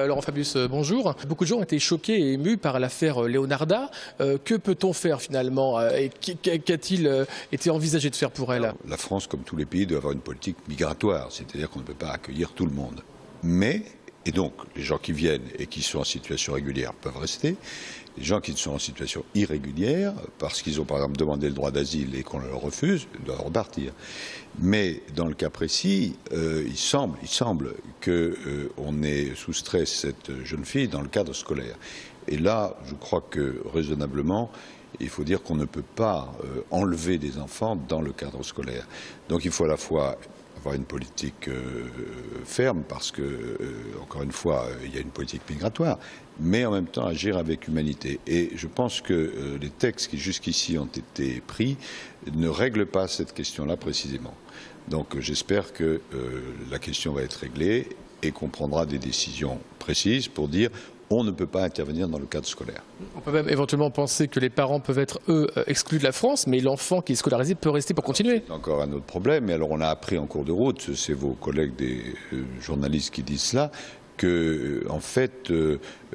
Laurent Fabius, bonjour. Beaucoup de gens ont été choqués et émus par l'affaire Leonarda. Que peut-on faire finalement et qu'a-t-il été envisagé de faire pour elle? La France, comme tous les pays, doit avoir une politique migratoire, c'est-à-dire qu'on ne peut pas accueillir tout le monde. Et donc, les gens qui viennent et qui sont en situation régulière peuvent rester. Les gens qui sont en situation irrégulière, parce qu'ils ont par exemple demandé le droit d'asile et qu'on leur refuse, doivent repartir. Mais dans le cas précis, il semble qu'on ait soustrait cette jeune fille dans le cadre scolaire. Et là, je crois que raisonnablement, il faut dire qu'on ne peut pas enlever des enfants dans le cadre scolaire. Donc il faut à la fois avoir une politique ferme parce que, encore une fois, il y a une politique migratoire, mais en même temps agir avec humanité. Et je pense que les textes qui jusqu'ici ont été pris ne règlent pas cette question-là précisément. Donc j'espère que la question va être réglée et qu'on prendra des décisions précises pour dire on ne peut pas intervenir dans le cadre scolaire. On peut même éventuellement penser que les parents peuvent être, eux, exclus de la France, mais l'enfant qui est scolarisé peut rester pour continuer. C'est encore un autre problème. Et alors on a appris en cours de route, c'est vos collègues des journalistes qui disent cela, que en fait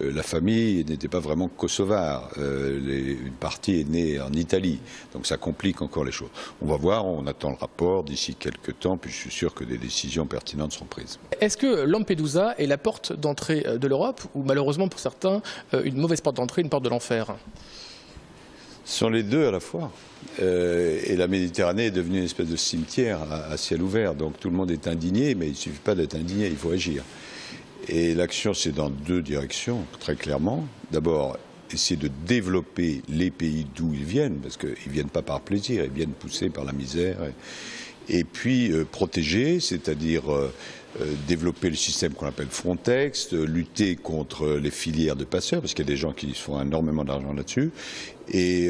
la famille n'était pas vraiment kosovare. Une partie est née en Italie, donc ça complique encore les choses. On va voir, on attend le rapport d'ici quelques temps, puis je suis sûr que des décisions pertinentes seront prises. Est-ce que Lampedusa est la porte d'entrée de l'Europe, ou malheureusement pour certains, une mauvaise porte d'entrée, une porte de l'enfer? Ce sont les deux à la fois. Et la Méditerranée est devenue une espèce de cimetière à ciel ouvert, donc tout le monde est indigné, mais il ne suffit pas d'être indigné, il faut agir. Et l'action, c'est dans deux directions, très clairement. D'abord, essayer de développer les pays d'où ils viennent, parce qu'ils ne viennent pas par plaisir, ils viennent poussés par la misère. Et puis, protéger, c'est-à-dire développer le système qu'on appelle Frontex, lutter contre les filières de passeurs, parce qu'il y a des gens qui font énormément d'argent là-dessus. Et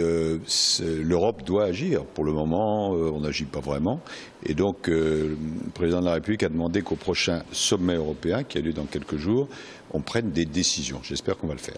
l'Europe doit agir. Pour le moment, on n'agit pas vraiment. Et donc, le président de la République a demandé qu'au prochain sommet européen, qui a lieu dans quelques jours, on prenne des décisions. J'espère qu'on va le faire.